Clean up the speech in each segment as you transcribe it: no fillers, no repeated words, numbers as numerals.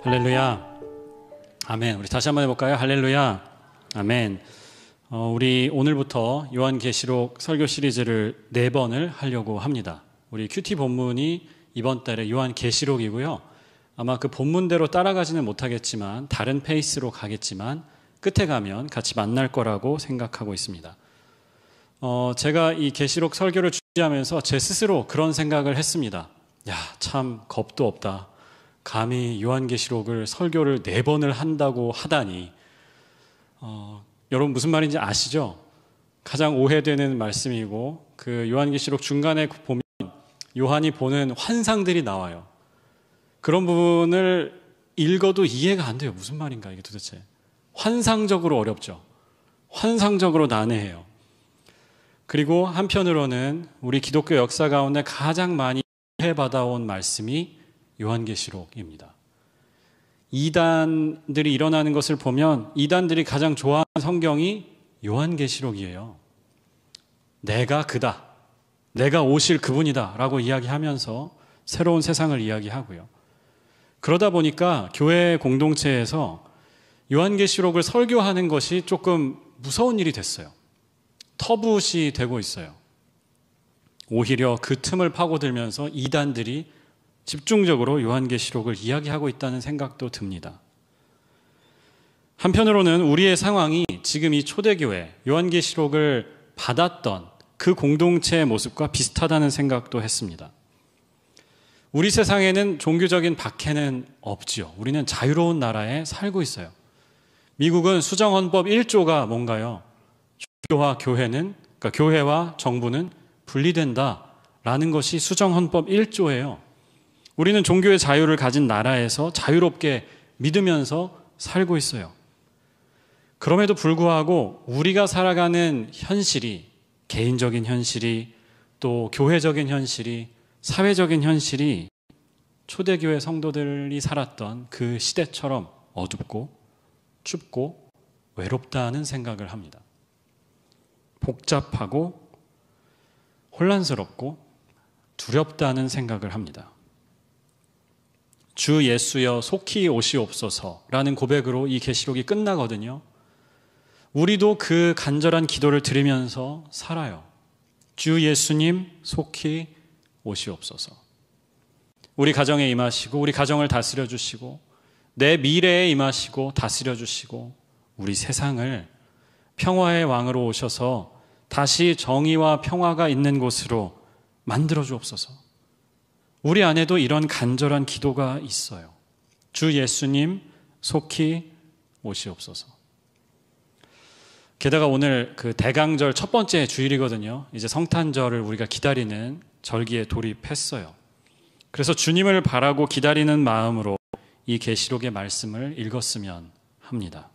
할렐루야. 아멘. 우리 다시 한번 해볼까요? 할렐루야. 아멘. 우리 오늘부터 요한계시록 설교 시리즈를 4번을 하려고 합니다. 우리 큐티 본문이 이번 달에 요한계시록이고요. 아마 그 본문대로 따라가지는 못하겠지만 다른 페이스로 가겠지만 끝에 가면 같이 만날 거라고 생각하고 있습니다. 제가 이 계시록 설교를 준비하면서 제 스스로 그런 생각을 했습니다. 야, 참 겁도 없다. 감히 요한계시록을 설교를 4번을 한다고 하다니. 여러분 무슨 말인지 아시죠? 가장 오해되는 말씀이고 그 요한계시록 중간에 보면 요한이 보는 환상들이 나와요. 그런 부분을 읽어도 이해가 안 돼요. 무슨 말인가 이게 도대체. 환상적으로 어렵죠. 환상적으로 난해해요. 그리고 한편으로는 우리 기독교 역사 가운데 가장 많이 오해받아온 말씀이 요한계시록입니다. 이단들이 일어나는 것을 보면 이단들이 가장 좋아하는 성경이 요한계시록이에요. 내가 그다. 내가 오실 그분이다 라고 이야기하면서 새로운 세상을 이야기하고요. 그러다 보니까 교회 공동체에서 요한계시록을 설교하는 것이 조금 무서운 일이 됐어요. 터부시 되고 있어요. 오히려 그 틈을 파고들면서 이단들이 집중적으로 요한계시록을 이야기하고 있다는 생각도 듭니다. 한편으로는 우리의 상황이 지금 이 초대교회 요한계시록을 받았던 그 공동체의 모습과 비슷하다는 생각도 했습니다. 우리 세상에는 종교적인 박해는 없지요. 우리는 자유로운 나라에 살고 있어요. 미국은 수정헌법 1조가 뭔가요? 종교와 교회는, 그러니까 교회와 정부는 분리된다라는 것이 수정헌법 1조예요. 우리는 종교의 자유를 가진 나라에서 자유롭게 믿으면서 살고 있어요. 그럼에도 불구하고 우리가 살아가는 현실이, 개인적인 현실이, 또 교회적인 현실이, 사회적인 현실이 초대교회 성도들이 살았던 그 시대처럼 어둡고 춥고 외롭다는 생각을 합니다. 복잡하고 혼란스럽고 두렵다는 생각을 합니다. 주 예수여 속히 오시옵소서라는 고백으로 이 계시록이 끝나거든요. 우리도 그 간절한 기도를 드리면서 살아요. 주 예수님 속히 오시옵소서. 우리 가정에 임하시고 우리 가정을 다스려 주시고 내 미래에 임하시고 다스려 주시고 우리 세상을 평화의 왕으로 오셔서 다시 정의와 평화가 있는 곳으로 만들어 주옵소서. 우리 안에도 이런 간절한 기도가 있어요. 주 예수님 속히 오시옵소서. 게다가 오늘 그 대강절 첫 번째 주일이거든요. 이제 성탄절을 우리가 기다리는 절기에 돌입했어요. 그래서 주님을 바라고 기다리는 마음으로 이 계시록의 말씀을 읽었으면 합니다.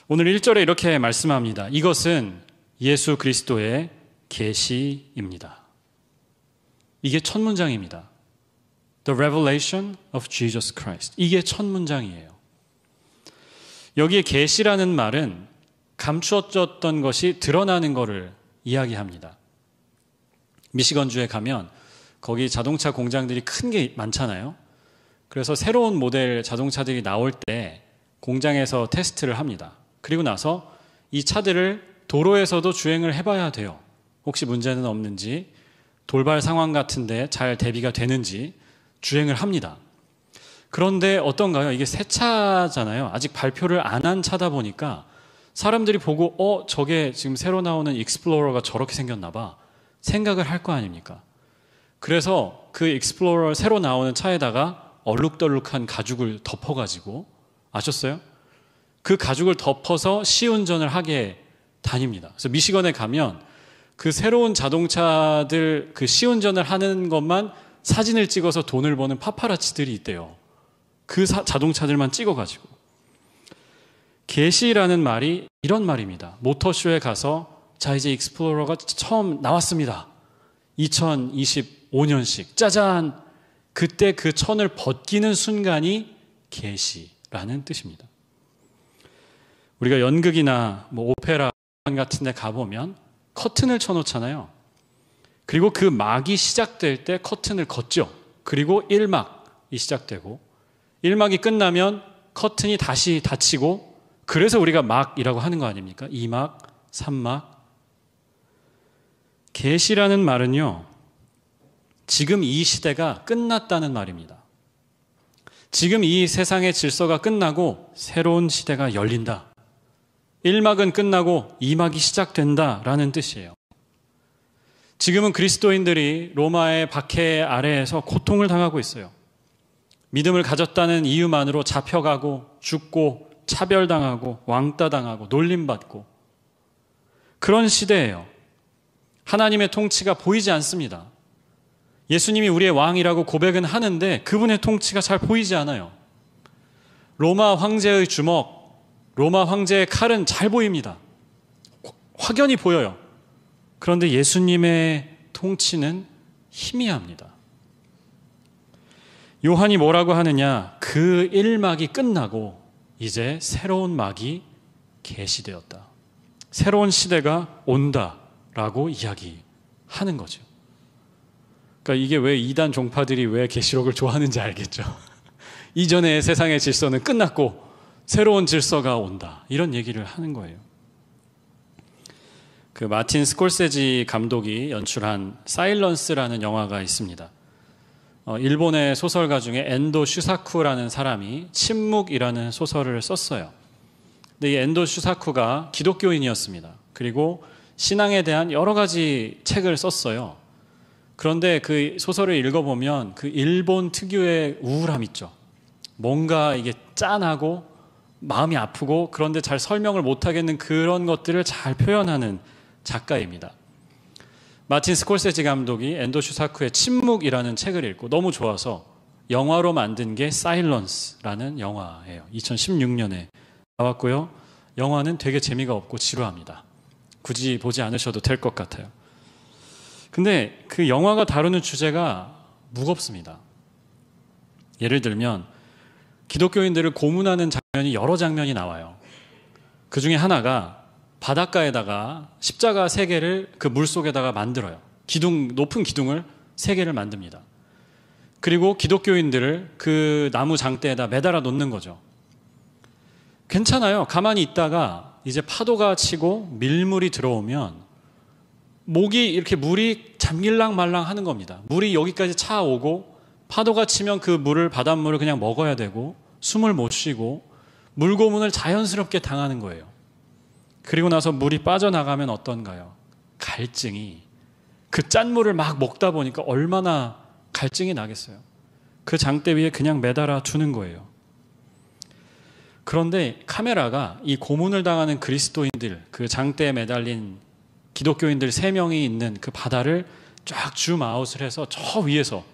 오늘 1절에 이렇게 말씀합니다. 이것은 예수 그리스도의 계시입니다. 이게 첫 문장입니다. The revelation of Jesus Christ. 이게 첫 문장이에요. 여기에 계시라는 말은 감추어졌던 것이 드러나는 것을 이야기합니다. 미시건주에 가면 거기 자동차 공장들이 큰 게 많잖아요. 그래서 새로운 모델 자동차들이 나올 때 공장에서 테스트를 합니다. 그리고 나서 이 차들을 도로에서도 주행을 해봐야 돼요. 혹시 문제는 없는지, 돌발 상황 같은데 잘 대비가 되는지 주행을 합니다. 그런데 어떤가요? 이게 새 차잖아요. 아직 발표를 안 한 차다 보니까 사람들이 보고 저게 지금 새로 나오는 익스플로러가 저렇게 생겼나 봐 생각을 할 거 아닙니까? 그래서 그 익스플로러 새로 나오는 차에다가 얼룩덜룩한 가죽을 덮어가지고, 아셨어요? 그 가죽을 덮어서 시운전을 하게 다닙니다. 그래서 미시건에 가면 그 새로운 자동차들 그 시운전을 하는 것만 사진을 찍어서 돈을 버는 파파라치들이 있대요. 그 자동차들만 찍어가지고. 계시라는 말이 이런 말입니다. 모터쇼에 가서 자 이제 익스플로러가 처음 나왔습니다. 2025년식 짜잔. 그때 그 천을 벗기는 순간이 계시라는 뜻입니다. 우리가 연극이나 오페라 같은 데 가보면 커튼을 쳐놓잖아요. 그리고 그 막이 시작될 때 커튼을 걷죠. 그리고 1막이 시작되고 1막이 끝나면 커튼이 다시 닫히고, 그래서 우리가 막이라고 하는 거 아닙니까? 2막, 3막. 계시라는 말은요, 지금 이 시대가 끝났다는 말입니다. 지금 이 세상의 질서가 끝나고 새로운 시대가 열린다. 1막은 끝나고 2막이 시작된다라는 뜻이에요. 지금은 그리스도인들이 로마의 박해 아래에서 고통을 당하고 있어요. 믿음을 가졌다는 이유만으로 잡혀가고 죽고 차별당하고 왕따당하고 놀림받고 그런 시대예요. 하나님의 통치가 보이지 않습니다. 예수님이 우리의 왕이라고 고백은 하는데 그분의 통치가 잘 보이지 않아요. 로마 황제의 주먹, 로마 황제의 칼은 잘 보입니다. 확연히 보여요. 그런데 예수님의 통치는 희미합니다. 요한이 뭐라고 하느냐? 그 1막이 끝나고 이제 새로운 막이 계시되었다. 새로운 시대가 온다라고 이야기하는 거죠. 그러니까 이게 왜 이단 종파들이 왜 계시록을 좋아하는지 알겠죠. 이전의 세상의 질서는 끝났고 새로운 질서가 온다. 이런 얘기를 하는 거예요. 그 마틴 스콜세지 감독이 연출한 사일런스라는 영화가 있습니다. 일본의 소설가 중에 엔도 슈사쿠라는 사람이 침묵이라는 소설을 썼어요. 근데 이 엔도 슈사쿠가 기독교인이었습니다. 그리고 신앙에 대한 여러 가지 책을 썼어요. 그런데 그 소설을 읽어보면 그 일본 특유의 우울함 있죠. 뭔가 이게 짠하고 마음이 아프고 그런데 잘 설명을 못하겠는 그런 것들을 잘 표현하는 작가입니다. 마틴 스콜세지 감독이 엔도 슈사쿠의 침묵이라는 책을 읽고 너무 좋아서 영화로 만든 게 사일런스라는 영화예요. 2016년에 나왔고요. 영화는 되게 재미가 없고 지루합니다. 굳이 보지 않으셔도 될 것 같아요. 근데 그 영화가 다루는 주제가 무겁습니다. 예를 들면 기독교인들을 고문하는 장면이 여러 장면이 나와요. 그 중에 하나가 바닷가에다가 십자가 3개를 그 물속에다가 만들어요. 높은 기둥을 3개를 만듭니다. 그리고 기독교인들을 그 나무 장대에다 매달아 놓는 거죠. 괜찮아요. 가만히 있다가 이제 파도가 치고 밀물이 들어오면 목이 이렇게 물이 잠길랑 말랑 하는 겁니다. 물이 여기까지 차오고 파도가 치면 그 바닷물을 그냥 먹어야 되고 숨을 못 쉬고 물고문을 자연스럽게 당하는 거예요. 그리고 나서 물이 빠져나가면 어떤가요? 갈증이, 그 짠물을 막 먹다 보니까 얼마나 갈증이 나겠어요. 그 장대 위에 그냥 매달아 두는 거예요. 그런데 카메라가 이 고문을 당하는 그리스도인들, 그 장대에 매달린 기독교인들 3명이 있는 그 바다를 쫙 줌아웃을 해서 저 위에서,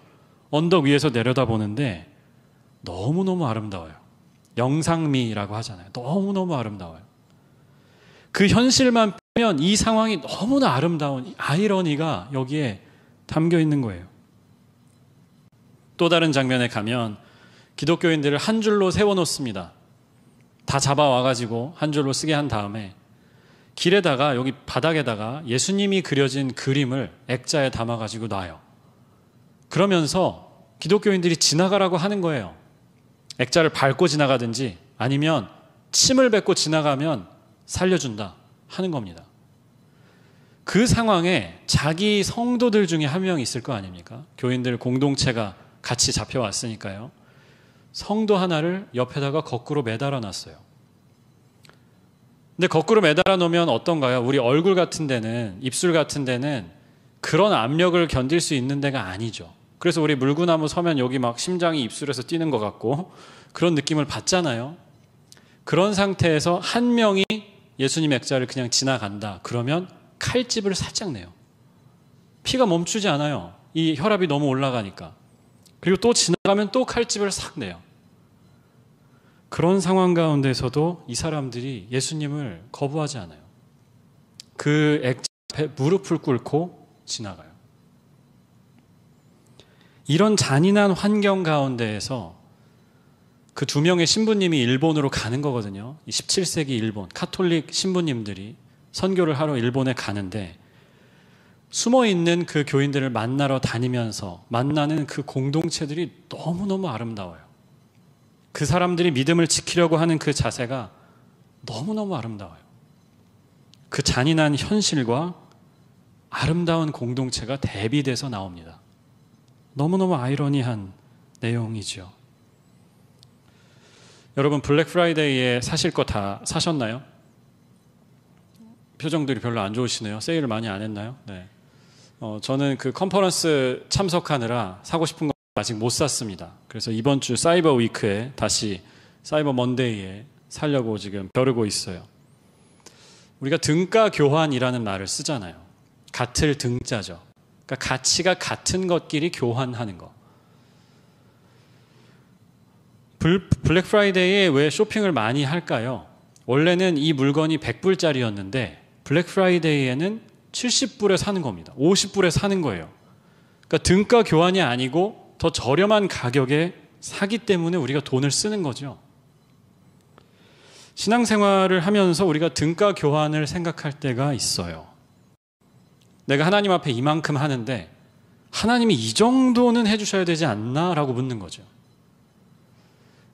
언덕 위에서 내려다보는데 너무너무 아름다워요. 영상미라고 하잖아요. 너무너무 아름다워요. 그 현실만 보면 이 상황이 너무나 아름다운 아이러니가 여기에 담겨 있는 거예요. 또 다른 장면에 가면 기독교인들을 한 줄로 세워놓습니다. 다 잡아와가지고 한 줄로 쓰게 한 다음에 길에다가, 여기 바닥에다가 예수님이 그려진 그림을 액자에 담아가지고 놔요. 그러면서 기독교인들이 지나가라고 하는 거예요. 액자를 밟고 지나가든지 아니면 침을 뱉고 지나가면 살려준다 하는 겁니다. 그 상황에 자기 성도들 중에 한 명이 있을 거 아닙니까? 교인들 공동체가 같이 잡혀왔으니까요. 성도 하나를 옆에다가 거꾸로 매달아 놨어요. 근데 거꾸로 매달아 놓으면 어떤가요? 우리 얼굴 같은 데는, 입술 같은 데는 그런 압력을 견딜 수 있는 데가 아니죠. 그래서 우리 물구나무 서면 여기 막 심장이 입술에서 뛰는 것 같고 그런 느낌을 받잖아요. 그런 상태에서 한 명이 예수님 액자를 그냥 지나간다. 그러면 칼집을 살짝 내요. 피가 멈추지 않아요. 이 혈압이 너무 올라가니까. 그리고 또 지나가면 또 칼집을 싹 내요. 그런 상황 가운데서도 이 사람들이 예수님을 거부하지 않아요. 그 액자 앞에 무릎을 꿇고 지나가요. 이런 잔인한 환경 가운데에서 그 2명의 신부님이 일본으로 가는 거거든요. 17세기 일본 카톨릭 신부님들이 선교를 하러 일본에 가는데 숨어있는 그 교인들을 만나러 다니면서 만나는 그 공동체들이 너무너무 아름다워요. 그 사람들이 믿음을 지키려고 하는 그 자세가 너무너무 아름다워요. 그 잔인한 현실과 아름다운 공동체가 대비돼서 나옵니다. 너무너무 아이러니한 내용이죠. 여러분, 블랙 프라이데이에 사실 거 다 사셨나요? 표정들이 별로 안 좋으시네요. 세일을 많이 안 했나요? 네. 저는 그 컨퍼런스 참석하느라 사고 싶은 거 아직 못 샀습니다. 그래서 이번 주 사이버 위크에 다시 사이버 먼데이에 사려고 지금 벼르고 있어요. 우리가 등가 교환이라는 말을 쓰잖아요. 같을 등자죠. 그러니까 가치가 같은 것끼리 교환하는 거. 블랙 프라이데이에 왜 쇼핑을 많이 할까요? 원래는 이 물건이 100불짜리였는데 블랙 프라이데이에는 70불에 사는 겁니다. 50불에 사는 거예요. 그러니까 등가 교환이 아니고 더 저렴한 가격에 사기 때문에 우리가 돈을 쓰는 거죠. 신앙생활을 하면서 우리가 등가 교환을 생각할 때가 있어요. 내가 하나님 앞에 이만큼 하는데 하나님이 이 정도는 해주셔야 되지 않나? 라고 묻는 거죠.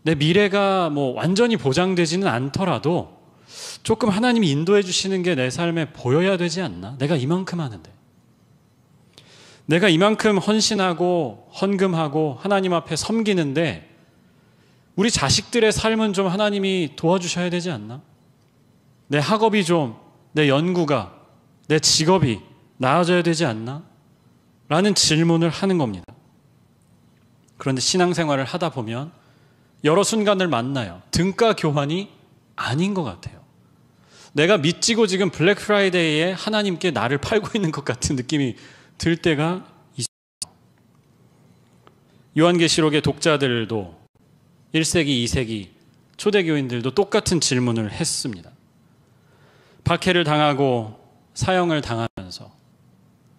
내 미래가 뭐 완전히 보장되지는 않더라도 조금 하나님이 인도해 주시는 게 내 삶에 보여야 되지 않나? 내가 이만큼 하는데. 내가 이만큼 헌신하고 헌금하고 하나님 앞에 섬기는데 우리 자식들의 삶은 좀 하나님이 도와주셔야 되지 않나? 내 학업이 좀, 내 연구가, 내 직업이 나아져야 되지 않나? 라는 질문을 하는 겁니다. 그런데 신앙생활을 하다 보면 여러 순간을 만나요. 등가 교환이 아닌 것 같아요. 내가 믿지고 지금 블랙 프라이데이에 하나님께 나를 팔고 있는 것 같은 느낌이 들 때가 있어요. 요한계시록의 독자들도 1세기, 2세기 초대교인들도 똑같은 질문을 했습니다. 박해를 당하고 사형을 당하면서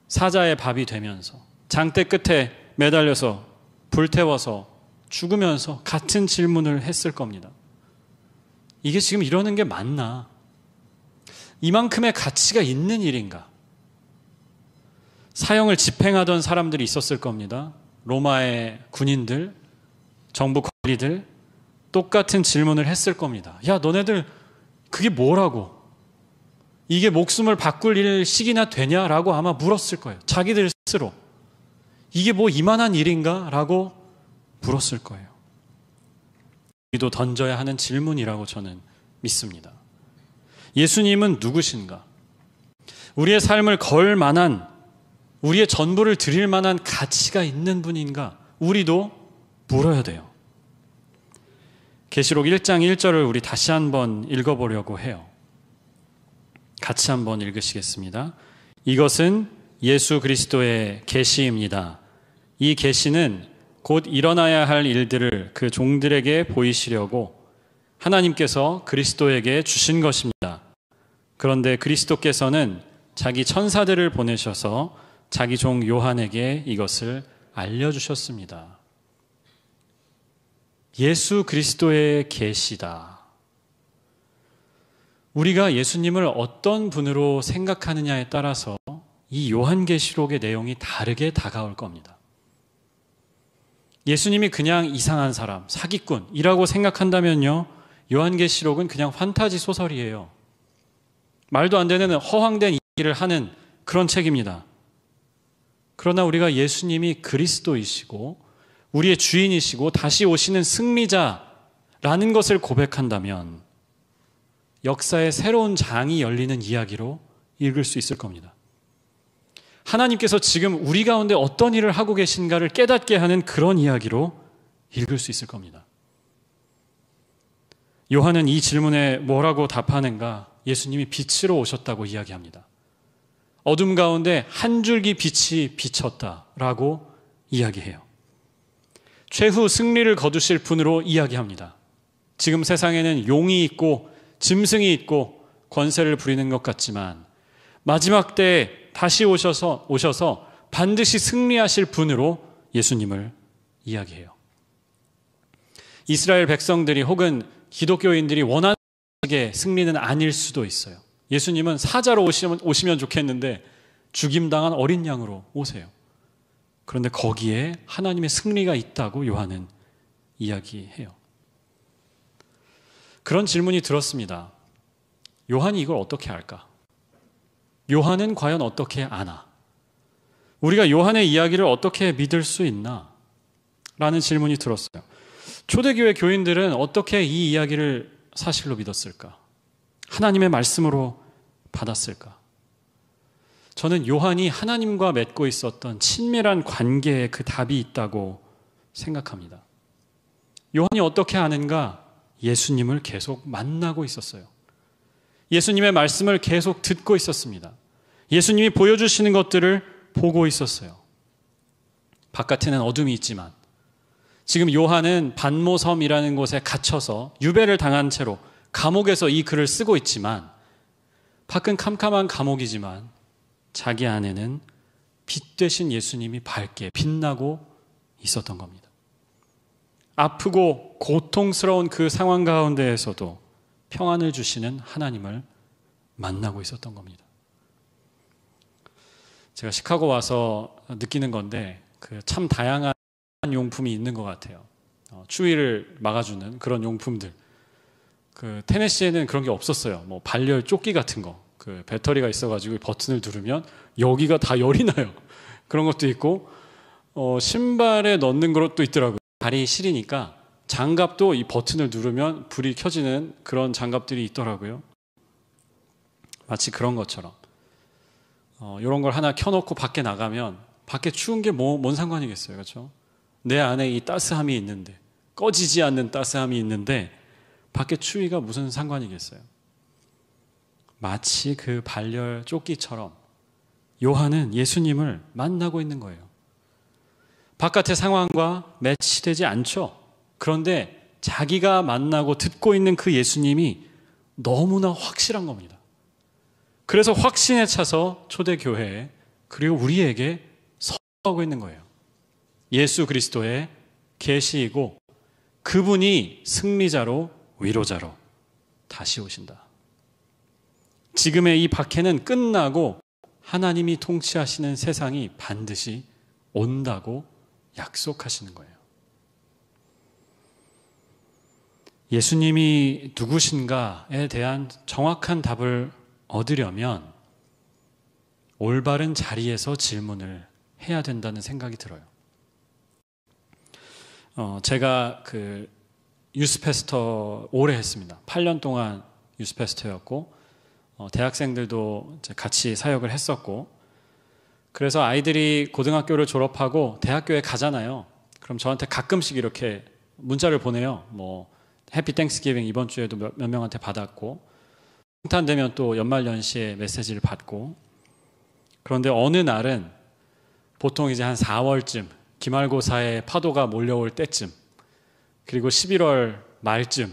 사자의 밥이 되면서 장대 끝에 매달려서 불태워서 죽으면서 같은 질문을 했을 겁니다. 이게 지금 이러는 게 맞나? 이만큼의 가치가 있는 일인가? 사형을 집행하던 사람들이 있었을 겁니다. 로마의 군인들, 정부 관리들 똑같은 질문을 했을 겁니다. 야, 너네들 그게 뭐라고? 이게 목숨을 바꿀 일식이나 되냐라고 아마 물었을 거예요. 자기들 스스로. 이게 뭐 이만한 일인가? 라고 물었을 거예요. 우리도 던져야 하는 질문이라고 저는 믿습니다. 예수님은 누구신가? 우리의 삶을 걸 만한, 우리의 전부를 드릴 만한 가치가 있는 분인가? 우리도 물어야 돼요. 계시록 1장 1절을 우리 다시 한번 읽어보려고 해요. 같이 한번 읽으시겠습니다. 이것은 예수 그리스도의 계시입니다. 이 계시는 곧 일어나야 할 일들을 그 종들에게 보이시려고 하나님께서 그리스도에게 주신 것입니다. 그런데 그리스도께서는 자기 천사들을 보내셔서 자기 종 요한에게 이것을 알려주셨습니다. 예수 그리스도의 계시다. 우리가 예수님을 어떤 분으로 생각하느냐에 따라서 이 요한계시록의 내용이 다르게 다가올 겁니다. 예수님이 그냥 이상한 사람, 사기꾼이라고 생각한다면요, 요한계시록은 그냥 판타지 소설이에요. 말도 안 되는 허황된 이야기를 하는 그런 책입니다. 그러나 우리가 예수님이 그리스도이시고 우리의 주인이시고 다시 오시는 승리자라는 것을 고백한다면 역사의 새로운 장이 열리는 이야기로 읽을 수 있을 겁니다. 하나님께서 지금 우리 가운데 어떤 일을 하고 계신가를 깨닫게 하는 그런 이야기로 읽을 수 있을 겁니다. 요한은 이 질문에 뭐라고 답하는가? 예수님이 빛으로 오셨다고 이야기합니다. 어둠 가운데 한 줄기 빛이 비쳤다라고 이야기해요. 최후 승리를 거두실 분으로 이야기합니다. 지금 세상에는 용이 있고 짐승이 있고 권세를 부리는 것 같지만 마지막 때에 다시 오셔서 반드시 승리하실 분으로 예수님을 이야기해요. 이스라엘 백성들이 혹은 기독교인들이 원하는 식의 승리는 아닐 수도 있어요. 예수님은 사자로 오시면 좋겠는데 죽임당한 어린 양으로 오세요. 그런데 거기에 하나님의 승리가 있다고 요한은 이야기해요. 그런 질문이 들었습니다. 요한이 이걸 어떻게 알까? 요한은 과연 어떻게 아나? 우리가 요한의 이야기를 어떻게 믿을 수 있나? 라는 질문이 들었어요. 초대교회 교인들은 어떻게 이 이야기를 사실로 믿었을까? 하나님의 말씀으로 받았을까? 저는 요한이 하나님과 맺고 있었던 친밀한 관계에 그 답이 있다고 생각합니다. 요한이 어떻게 아는가? 예수님을 계속 만나고 있었어요. 예수님의 말씀을 계속 듣고 있었습니다. 예수님이 보여주시는 것들을 보고 있었어요. 바깥에는 어둠이 있지만 지금 요한은 반모섬이라는 곳에 갇혀서 유배를 당한 채로 감옥에서 이 글을 쓰고 있지만 밖은 캄캄한 감옥이지만 자기 안에는 빛 되신 예수님이 밝게 빛나고 있었던 겁니다. 아프고 고통스러운 그 상황 가운데에서도 평안을 주시는 하나님을 만나고 있었던 겁니다. 제가 시카고 와서 느끼는 건데 참 다양한 용품이 있는 것 같아요. 추위를 막아주는 그런 용품들. 테네시에는 그런 게 없었어요. 뭐 발열 조끼 같은 거. 배터리가 있어가지고 버튼을 누르면 여기가 다 열이 나요. 그런 것도 있고 신발에 넣는 것도 있더라고요. 발이 시리니까 장갑도 이 버튼을 누르면 불이 켜지는 그런 장갑들이 있더라고요. 마치 그런 것처럼 이런 걸 하나 켜놓고 밖에 나가면 밖에 추운 게 뭔 상관이겠어요. 그렇죠? 내 안에 이 따스함이 있는데 꺼지지 않는 따스함이 있는데 밖에 추위가 무슨 상관이겠어요. 마치 그 발열 조끼처럼 요한은 예수님을 만나고 있는 거예요. 바깥의 상황과 매치되지 않죠. 그런데 자기가 만나고 듣고 있는 그 예수님이 너무나 확실한 겁니다. 그래서 확신에 차서 초대교회에 그리고 우리에게 선포하고 있는 거예요. 예수 그리스도의 계시이고 그분이 승리자로 위로자로 다시 오신다. 지금의 이 박해는 끝나고 하나님이 통치하시는 세상이 반드시 온다고 약속하시는 거예요. 예수님이 누구신가에 대한 정확한 답을 얻으려면 올바른 자리에서 질문을 해야 된다는 생각이 들어요. 제가 유스패스터 오래 했습니다. 8년 동안 유스패스터였고 대학생들도 같이 사역을 했었고 그래서 아이들이 고등학교를 졸업하고 대학교에 가잖아요. 그럼 저한테 가끔씩 이렇게 문자를 보내요. 해피 땡스기빙 이번 주에도 몇 명한테 받았고 성탄되면 또 연말연시에 메시지를 받고 그런데 어느 날은 보통 이제 한 4월쯤 기말고사의 파도가 몰려올 때쯤 그리고 11월 말쯤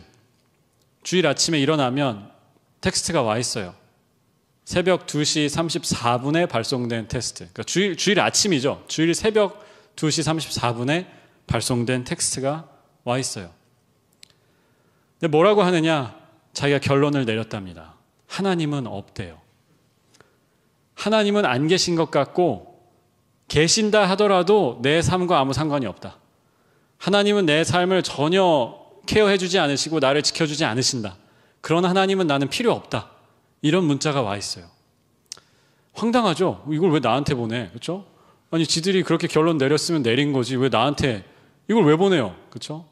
주일 아침에 일어나면 텍스트가 와 있어요. 새벽 2시 34분에 발송된 텍스트. 그러니까 주일 아침이죠. 주일 새벽 2시 34분에 발송된 텍스트가 와 있어요. 근데 뭐라고 하느냐? 자기가 결론을 내렸답니다. 하나님은 없대요. 하나님은 안 계신 것 같고 계신다 하더라도 내 삶과 아무 상관이 없다. 하나님은 내 삶을 전혀 케어해주지 않으시고 나를 지켜주지 않으신다. 그런 하나님은 나는 필요 없다. 이런 문자가 와 있어요. 황당하죠? 이걸 왜 나한테 보내? 그렇죠? 아니 지들이 그렇게 결론 내렸으면 내린 거지 왜 나한테 이걸 왜 보내요? 그렇죠?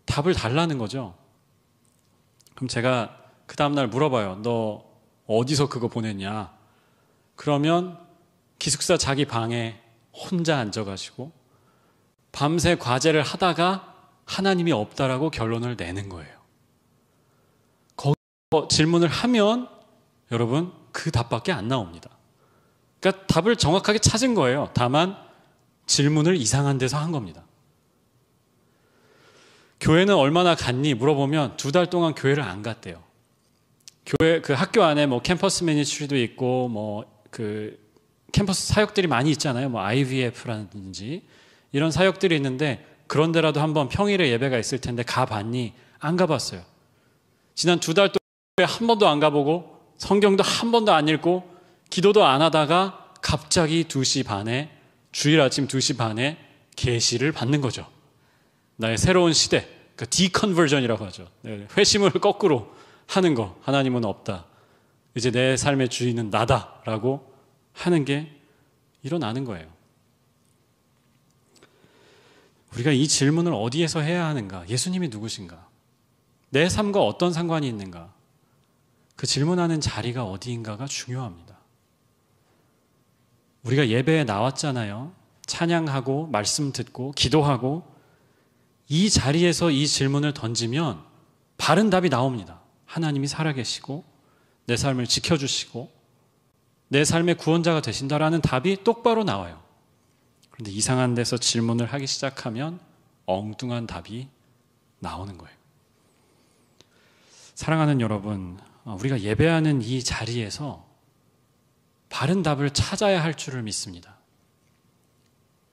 답을 달라는 거죠. 그럼 제가 그 다음날 물어봐요. 너 어디서 그거 보냈냐? 그러면 기숙사 자기 방에 혼자 앉아가지고 밤새 과제를 하다가 하나님이 없다라고 결론을 내는 거예요. 거기서 질문을 하면 여러분 그 답밖에 안 나옵니다. 그러니까 답을 정확하게 찾은 거예요. 다만 질문을 이상한 데서 한 겁니다. 교회는 얼마나 갔니? 물어보면 2달 동안 교회를 안 갔대요. 교회 학교 안에 캠퍼스 미니스트리도 있고 캠퍼스 사역들이 많이 있잖아요. IVF라든지 이런 사역들이 있는데 그런 데라도 한번 평일에 예배가 있을 텐데 가봤니? 안 가봤어요. 지난 2달 동안 교회 한 번도 안 가보고 성경도 한 번도 안 읽고 기도도 안 하다가 갑자기 2시 반에 주일 아침 2시 반에 계시를 받는 거죠. 나의 새로운 시대, 그 디컨버전이라고 하죠. 회심을 거꾸로 하는 거. 하나님은 없다. 이제 내 삶의 주인은 나다라고 하는 게 일어나는 거예요. 우리가 이 질문을 어디에서 해야 하는가? 예수님이 누구신가? 내 삶과 어떤 상관이 있는가? 그 질문하는 자리가 어디인가가 중요합니다. 우리가 예배에 나왔잖아요. 찬양하고 말씀 듣고 기도하고 이 자리에서 이 질문을 던지면 바른 답이 나옵니다. 하나님이 살아계시고 내 삶을 지켜주시고 내 삶의 구원자가 되신다라는 답이 똑바로 나와요. 그런데 이상한 데서 질문을 하기 시작하면 엉뚱한 답이 나오는 거예요. 사랑하는 여러분, 우리가 예배하는 이 자리에서 바른 답을 찾아야 할 줄을 믿습니다.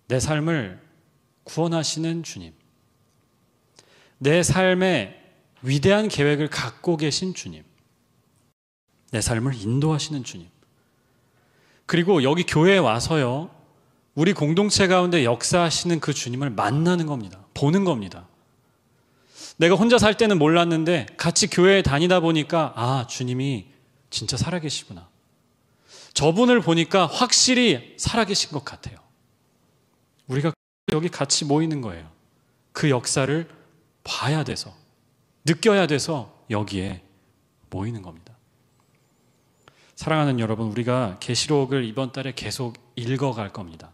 내 삶을 구원하시는 주님, 내 삶에 위대한 계획을 갖고 계신 주님, 내 삶을 인도하시는 주님, 그리고 여기 교회에 와서요, 우리 공동체 가운데 역사하시는 그 주님을 만나는 겁니다. 보는 겁니다. 내가 혼자 살 때는 몰랐는데 같이 교회에 다니다 보니까 아, 주님이 진짜 살아계시구나. 저분을 보니까 확실히 살아계신 것 같아요. 우리가 여기 같이 모이는 거예요. 그 역사를 봐야 돼서, 느껴야 돼서 여기에 모이는 겁니다. 사랑하는 여러분, 우리가 계시록을 이번 달에 계속 읽어갈 겁니다.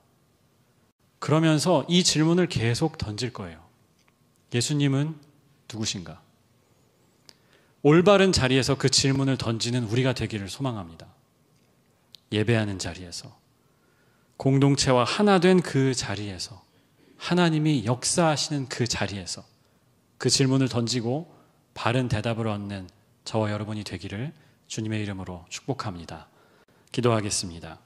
그러면서 이 질문을 계속 던질 거예요. 예수님은 누구신가? 올바른 자리에서 그 질문을 던지는 우리가 되기를 소망합니다. 예배하는 자리에서, 공동체와 하나 된 그 자리에서, 하나님이 역사하시는 그 자리에서 그 질문을 던지고 바른 대답을 얻는 저와 여러분이 되기를 주님의 이름으로 축복합니다. 기도하겠습니다.